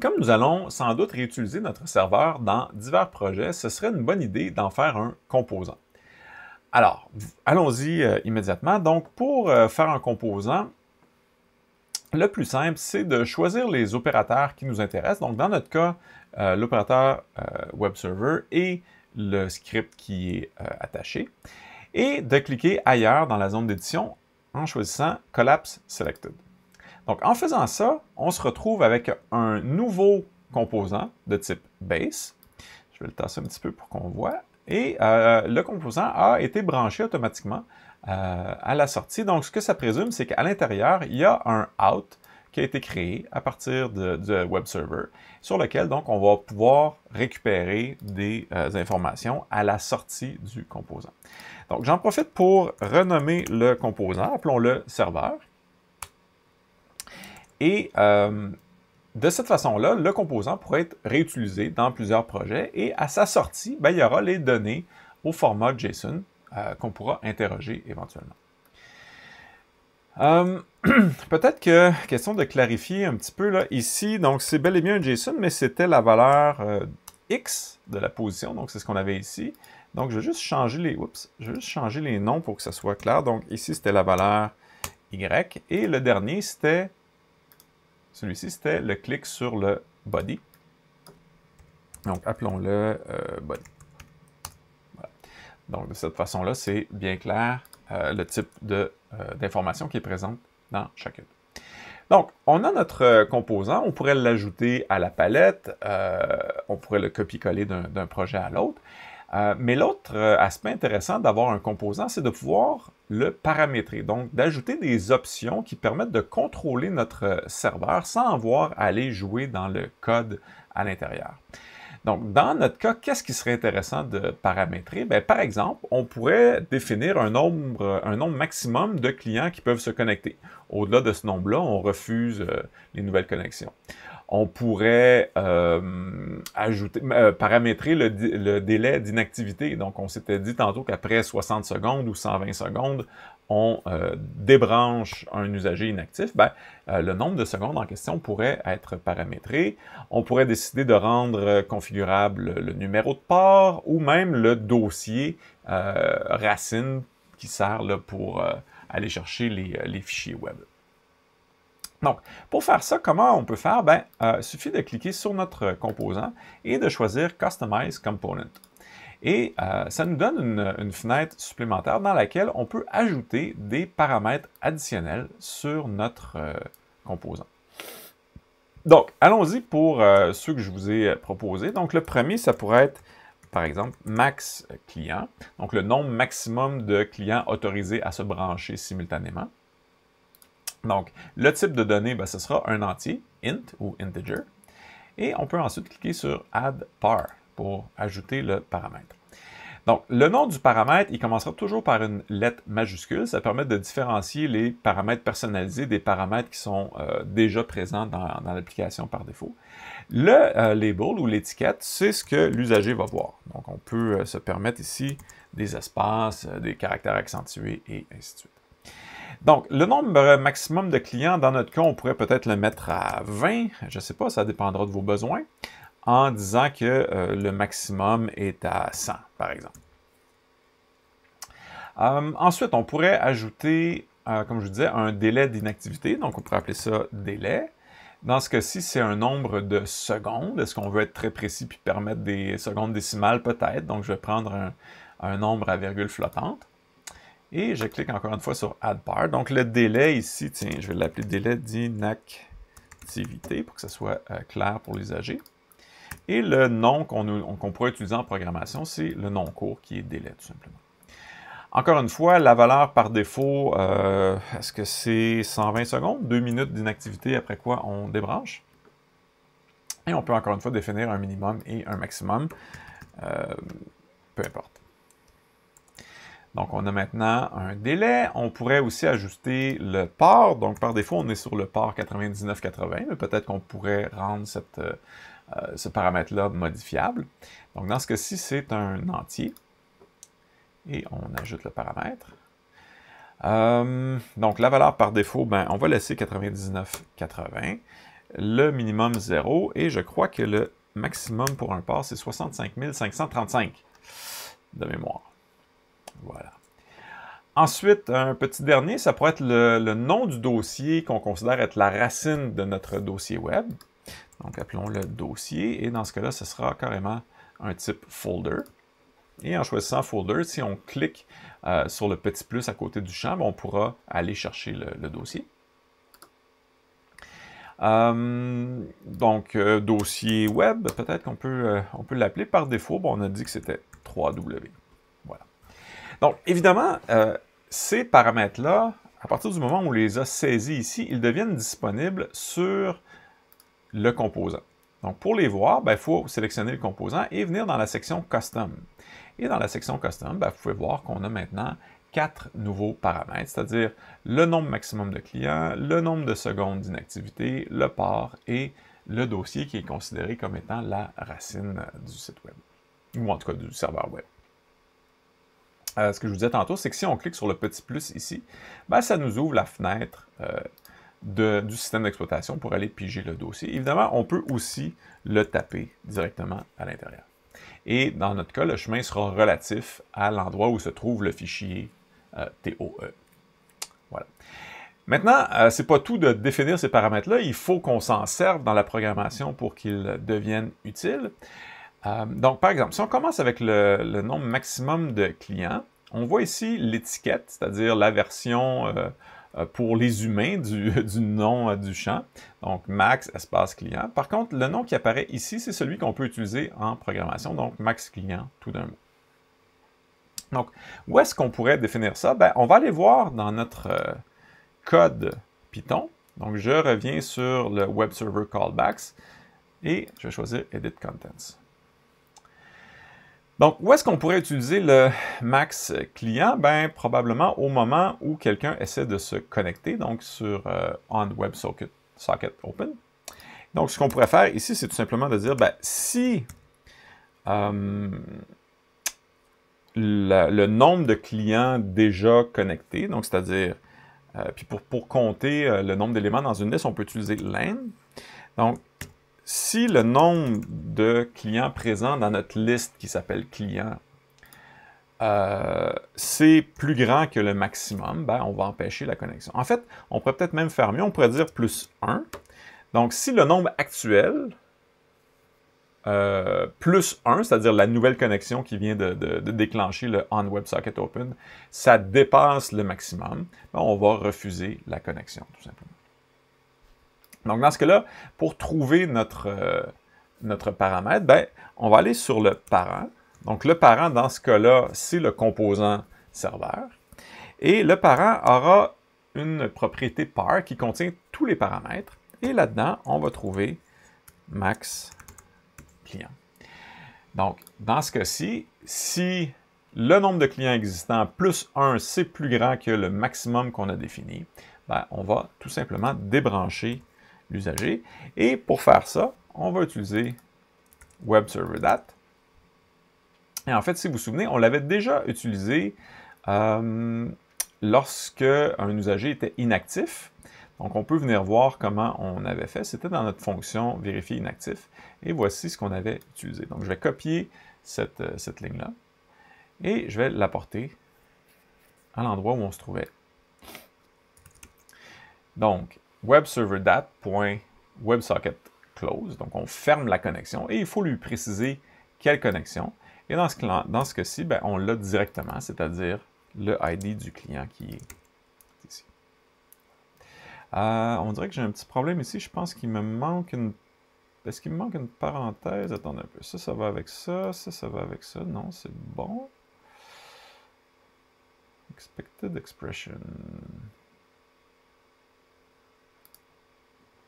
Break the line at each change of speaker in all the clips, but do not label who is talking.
Comme nous allons sans doute réutiliser notre serveur dans divers projets, ce serait une bonne idée d'en faire un composant. Alors, allons-y immédiatement. Donc, pour faire un composant, le plus simple, c'est de choisir les opérateurs qui nous intéressent. Donc, dans notre cas, l'opérateur web server et le script qui est attaché, et de cliquer ailleurs dans la zone d'édition en choisissant Collapse Selected. Donc, en faisant ça, on se retrouve avec un nouveau composant de type base. Je vais le tasser un petit peu pour qu'on voit. Et le composant a été branché automatiquement à la sortie. Donc, ce que ça présume, c'est qu'à l'intérieur, il y a un out qui a été créé à partir de web server, sur lequel, donc, on va pouvoir récupérer des informations à la sortie du composant. Donc, j'en profite pour renommer le composant, appelons-le serveur. Et de cette façon-là, le composant pourrait être réutilisé dans plusieurs projets et à sa sortie, il y aura les données au format JSON qu'on pourra interroger éventuellement. Peut-être que, question de clarifier un petit peu, là, ici, donc c'est bel et bien un JSON, mais c'était la valeur X de la position, donc c'est ce qu'on avait ici. Donc je vais juste changer les noms pour que ça soit clair. Donc ici, c'était la valeur Y, et le dernier, c'était celui-ci, c'était le clic sur le body. Donc, appelons-le body. Voilà. Donc, de cette façon-là, c'est bien clair le type d'information qui est présente dans chacune. Donc, on a notre composant, on pourrait l'ajouter à la palette, on pourrait le copier-coller d'un projet à l'autre. Mais l'autre aspect intéressant d'avoir un composant, c'est de pouvoir le paramétrer, donc d'ajouter des options qui permettent de contrôler notre serveur sans avoir à aller jouer dans le code à l'intérieur. Donc, dans notre cas, qu'est-ce qui serait intéressant de paramétrer? Bien, par exemple, on pourrait définir un nombre maximum de clients qui peuvent se connecter. Au-delà de ce nombre-là, on refuse les nouvelles connexions. On pourrait paramétrer le délai d'inactivité. Donc, on s'était dit tantôt qu'après 60 secondes ou 120 secondes, on débranche un usager inactif. Le nombre de secondes en question pourrait être paramétré. On pourrait décider de rendre configurable le numéro de port ou même le dossier racine qui sert là, pour aller chercher les fichiers web. Donc, pour faire ça, comment on peut faire? Il suffit de cliquer sur notre composant et de choisir Customize Component. Et ça nous donne une fenêtre supplémentaire dans laquelle on peut ajouter des paramètres additionnels sur notre composant. Donc, allons-y pour ceux que je vous ai proposés. Donc, le premier, ça pourrait être, par exemple, max client, donc le nombre maximum de clients autorisés à se brancher simultanément. Donc, le type de données, ce sera un entier, int ou integer. Et on peut ensuite cliquer sur Add Par pour ajouter le paramètre. Donc, le nom du paramètre, il commencera toujours par une lettre majuscule. Ça permet de différencier les paramètres personnalisés des paramètres qui sont déjà présents dans l'application par défaut. Le label ou l'étiquette, c'est ce que l'usager va voir. Donc, on peut se permettre ici des espaces, des caractères accentués et ainsi de suite. Donc, le nombre maximum de clients, dans notre cas, on pourrait peut-être le mettre à 20, je ne sais pas, ça dépendra de vos besoins, en disant que le maximum est à 100, par exemple. Ensuite, on pourrait ajouter, comme je vous disais, un délai d'inactivité, donc on pourrait appeler ça délai. Dans ce cas-ci, c'est un nombre de secondes. Est-ce qu'on veut être très précis puis permettre des secondes décimales? Peut-être, donc je vais prendre un nombre à virgule flottante. Et je clique encore une fois sur Add Par. Donc, le délai ici, tiens, je vais l'appeler délai d'inactivité pour que ce soit clair pour l'usager. Et le nom qu'on pourrait utiliser en programmation, c'est le nom court qui est délai, tout simplement. Encore une fois, la valeur par défaut, est-ce que c'est 120 secondes? 2 minutes d'inactivité après quoi on débranche. Et on peut encore une fois définir un minimum et un maximum, peu importe. Donc, on a maintenant un délai. On pourrait aussi ajuster le port. Donc, par défaut, on est sur le port 9980, mais peut-être qu'on pourrait rendre ce paramètre-là modifiable. Donc, dans ce cas-ci, c'est un entier. Et on ajoute le paramètre. Donc, la valeur par défaut, on va laisser 9980. le minimum 0, et je crois que le maximum pour un port, c'est 65 535 de mémoire. Voilà. Ensuite, un petit dernier, ça pourrait être le nom du dossier qu'on considère être la racine de notre dossier web. Donc, appelons-le dossier, et dans ce cas-là, ce sera carrément un type folder. Et en choisissant folder, si on clique sur le petit plus à côté du champ, on pourra aller chercher le dossier. Donc, dossier web, peut-être qu'on peut, on peut l'appeler par défaut. Bon, on a dit que c'était 3W. Voilà. Donc, évidemment, ces paramètres-là, à partir du moment où on les a saisis ici, ils deviennent disponibles sur le composant. Donc, pour les voir, il faut sélectionner le composant et venir dans la section Custom. Et dans la section Custom, vous pouvez voir qu'on a maintenant 4 nouveaux paramètres, c'est-à-dire le nombre maximum de clients, le nombre de secondes d'inactivité, le port et le dossier qui est considéré comme étant la racine du site web, ou en tout cas du serveur web. Ce que je vous disais tantôt, c'est que si on clique sur le petit plus ici, ça nous ouvre la fenêtre du système d'exploitation pour aller piger le dossier. Évidemment, on peut aussi le taper directement à l'intérieur. Et dans notre cas, le chemin sera relatif à l'endroit où se trouve le fichier TOE. Voilà. Maintenant, ce n'est pas tout de définir ces paramètres-là, il faut qu'on s'en serve dans la programmation pour qu'ils deviennent utiles. Donc, par exemple, si on commence avec le nombre maximum de clients, on voit ici l'étiquette, c'est-à-dire la version pour les humains du nom du champ, donc max espace client. Par contre, le nom qui apparaît ici, c'est celui qu'on peut utiliser en programmation, donc max client tout d'un mot. Donc, où est-ce qu'on pourrait définir ça? On va aller voir dans notre code Python. Donc, je reviens sur le Web Server Callbacks et je vais choisir Edit Contents. Donc, où est-ce qu'on pourrait utiliser le max client? Probablement au moment où quelqu'un essaie de se connecter, donc sur On Web Socket Open. Donc, ce qu'on pourrait faire ici, c'est tout simplement de dire, si le nombre de clients déjà connectés, donc c'est-à-dire, puis pour compter le nombre d'éléments dans une liste, on peut utiliser len. Donc, si le nombre de clients présents dans notre liste qui s'appelle client, c'est plus grand que le maximum, on va empêcher la connexion. En fait, on pourrait peut-être même faire mieux, on pourrait dire plus 1. Donc, si le nombre actuel, plus 1, c'est-à-dire la nouvelle connexion qui vient de déclencher le On WebSocket Open, ça dépasse le maximum, on va refuser la connexion, tout simplement. Donc, dans ce cas-là, pour trouver notre paramètre, on va aller sur le parent. Donc, le parent, dans ce cas-là, c'est le composant serveur. Et le parent aura une propriété par qui contient tous les paramètres. Et là-dedans, on va trouver max client. Donc, dans ce cas-ci, si le nombre de clients existants plus 1, c'est plus grand que le maximum qu'on a défini, on va tout simplement débrancher l'usager. Et pour faire ça, on va utiliser WebServerDat. Et en fait, si vous vous souvenez, on l'avait déjà utilisé lorsque un usager était inactif. Donc, on peut venir voir comment on avait fait. C'était dans notre fonction vérifier inactif. Et voici ce qu'on avait utilisé. Donc, je vais copier cette ligne-là et je vais l'apporter à l'endroit où on se trouvait. Donc, WebServerDat.WebSocketClose. Donc, on ferme la connexion et il faut lui préciser quelle connexion. Et dans ce cas-ci, on l'a directement, c'est-à-dire le ID du client qui est ici. On dirait que j'ai un petit problème ici. Je pense qu'il me manque une... Est-ce qu'il me manque une parenthèse? Attendez un peu. Ça va avec ça. Ça va avec ça. Non, c'est bon. Expected expression.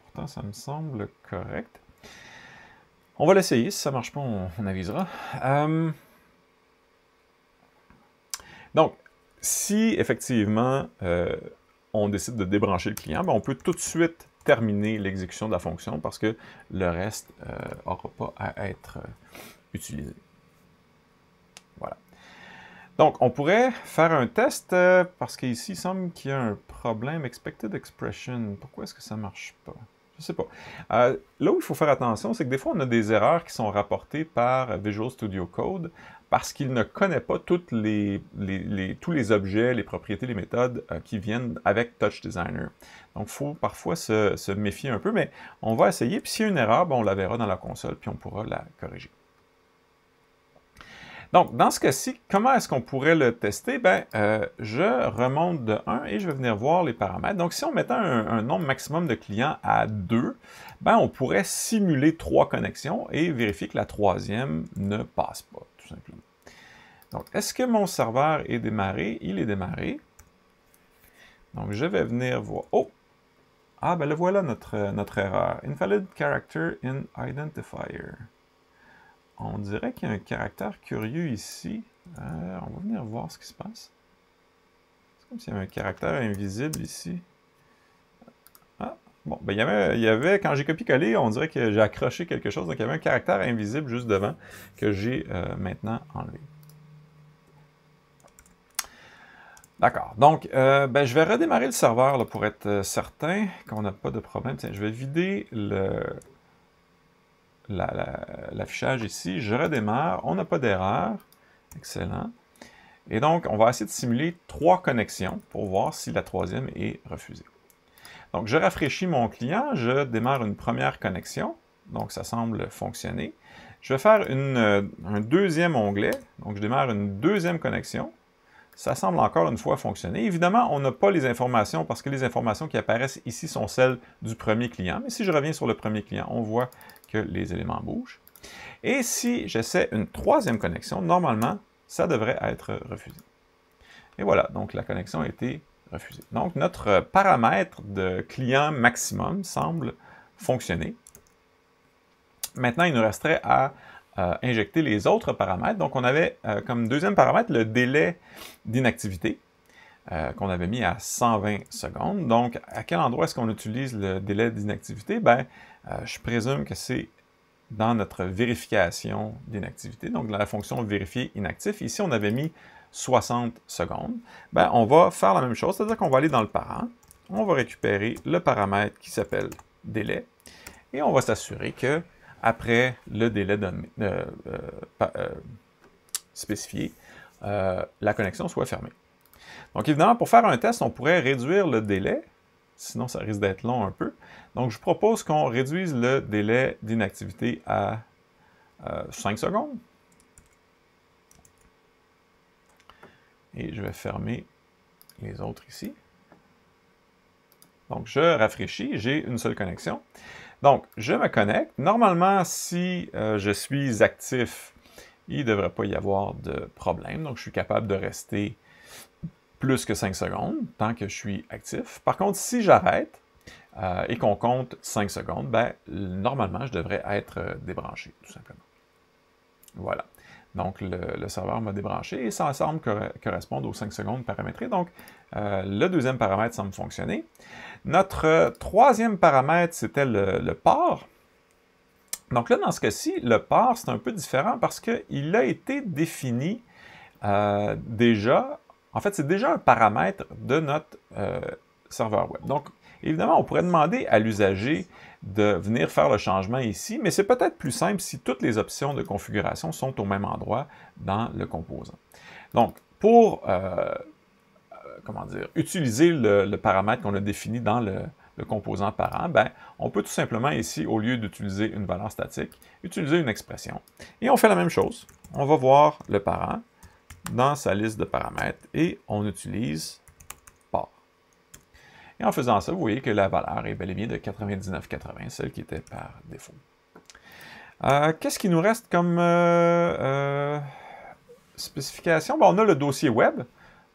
Pourtant, ça me semble correct. On va l'essayer. Si ça ne marche pas, on avisera. Donc, si effectivement on décide de débrancher le client, on peut tout de suite terminer l'exécution de la fonction parce que le reste n'aura pas à être utilisé. Voilà. Donc, on pourrait faire un test parce qu'ici, il semble qu'il y a un problème. Expected expression, pourquoi est-ce que ça ne marche pas? Je Je sais pas. Là où il faut faire attention, c'est que des fois, on a des erreurs qui sont rapportées par Visual Studio Code parce qu'il ne connaît pas tous les objets, les propriétés, les méthodes qui viennent avec Touch Designer. Donc, il faut parfois se méfier un peu, mais on va essayer. Puis s'il y a une erreur, ben, on la verra dans la console, puis on pourra la corriger. Donc, dans ce cas-ci, comment est-ce qu'on pourrait le tester? Ben, je remonte de 1 et je vais venir voir les paramètres. Donc, si on mettait un nombre maximum de clients à 2, ben, on pourrait simuler 3 connexions et vérifier que la troisième ne passe pas, tout simplement. Donc, est-ce que mon serveur est démarré? Il est démarré. Donc, je vais venir voir... Oh! Ah, ben le voilà notre erreur. Invalid character in identifier. On dirait qu'il y a un caractère curieux ici. On va venir voir ce qui se passe. C'est comme s'il y avait un caractère invisible ici. Ah, bon, ben il y avait quand j'ai copié-collé, on dirait que j'ai accroché quelque chose. Donc, il y avait un caractère invisible juste devant que j'ai maintenant enlevé. D'accord. Donc, ben, je vais redémarrer le serveur là, pour être certain qu'on n'a pas de problème. Tiens, je vais vider l'affichage ici. Je redémarre. On n'a pas d'erreur. Excellent. Et donc, on va essayer de simuler 3 connexions pour voir si la troisième est refusée. Donc, je rafraîchis mon client. Je démarre une première connexion. Donc, ça semble fonctionner. Je vais faire un deuxième onglet. Donc, je démarre une deuxième connexion. Ça semble encore une fois fonctionner. Évidemment, on n'a pas les informations parce que les informations qui apparaissent ici sont celles du premier client. Mais si je reviens sur le premier client, on voit que les éléments bougent. Et si j'essaie une troisième connexion, normalement, ça devrait être refusé. Et voilà, donc la connexion a été refusée. Donc notre paramètre de client maximum semble fonctionner. Maintenant, il nous resterait à injecter les autres paramètres. Donc, on avait comme deuxième paramètre le délai d'inactivité qu'on avait mis à 120 secondes. Donc, à quel endroit est-ce qu'on utilise le délai d'inactivité? Ben, je présume que c'est dans notre vérification d'inactivité, donc dans la fonction vérifier inactif. Ici, on avait mis 60 secondes. Ben, on va faire la même chose, c'est-à-dire qu'on va aller dans le parent, on va récupérer le paramètre qui s'appelle délai, et on va s'assurer que après le délai spécifié, la connexion soit fermée. Donc évidemment, pour faire un test, on pourrait réduire le délai, sinon ça risque d'être long un peu. Donc je propose qu'on réduise le délai d'inactivité à 5 secondes. Et je vais fermer les autres ici. Donc je rafraîchis, j'ai une seule connexion. Donc, je me connecte. Normalement, si je suis actif, il ne devrait pas y avoir de problème. Donc, je suis capable de rester plus que 5 secondes tant que je suis actif. Par contre, si j'arrête et qu'on compte 5 secondes, ben, normalement, je devrais être débranché, tout simplement. Voilà. Donc, le serveur m'a débranché et ça semble correspondre aux 5 secondes paramétrées. Donc, le deuxième paramètre semble fonctionner. Notre troisième paramètre, c'était le port. Donc là, dans ce cas-ci, le port, c'est un peu différent parce qu'il a été défini déjà. En fait, c'est déjà un paramètre de notre serveur web. Donc, évidemment, on pourrait demander à l'usager de venir faire le changement ici, mais c'est peut-être plus simple si toutes les options de configuration sont au même endroit dans le composant. Donc, pour comment dire, utiliser le paramètre qu'on a défini dans le composant parent, ben, on peut tout simplement ici, au lieu d'utiliser une valeur statique, utiliser une expression. Et on fait la même chose. On va voir le parent dans sa liste de paramètres et on utilise port. Et en faisant ça, vous voyez que la valeur est bel et bien de 99,80, celle qui était par défaut. Qu'est-ce qui nous reste comme spécification? Bon, on a le dossier web.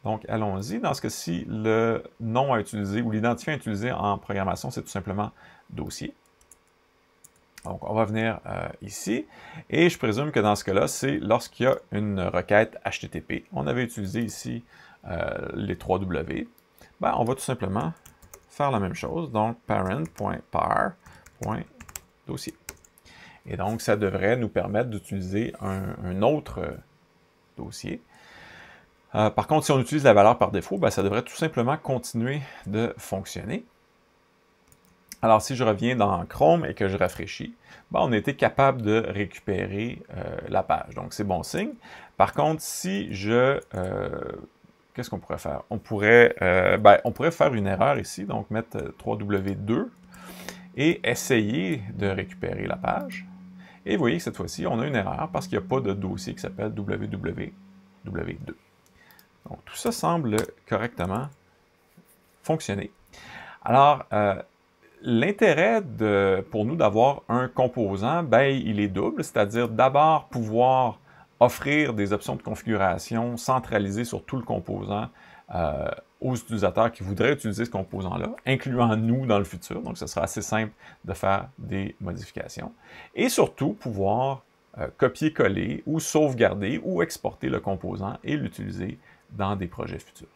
Donc, allons-y. Dans ce cas-ci, le nom à utiliser ou l'identifiant à utiliser en programmation, c'est tout simplement dossier. Donc, on va venir ici. Et je présume que dans ce cas-là, c'est lorsqu'il y a une requête HTTP. On avait utilisé ici les 3 W. Ben, on va tout simplement faire la même chose. Donc, parent.par.dossier. Et donc, ça devrait nous permettre d'utiliser un autre dossier. Par contre, si on utilise la valeur par défaut, ben, ça devrait tout simplement continuer de fonctionner. Alors, si je reviens dans Chrome et que je rafraîchis, ben, on a été capable de récupérer la page. Donc, c'est bon signe. Par contre, si je... qu'est-ce qu'on pourrait faire? On pourrait faire une erreur ici, donc mettre www2 et essayer de récupérer la page. Et vous voyez que cette fois-ci, on a une erreur parce qu'il n'y a pas de dossier qui s'appelle www2. Donc, tout ça semble correctement fonctionner. Alors, l'intérêt pour nous d'avoir un composant, ben, il est double, c'est-à-dire d'abord pouvoir offrir des options de configuration centralisées sur tout le composant aux utilisateurs qui voudraient utiliser ce composant-là, incluant nous dans le futur, donc ce sera assez simple de faire des modifications. Et surtout, pouvoir copier-coller ou sauvegarder ou exporter le composant et l'utiliser dans des projets futurs.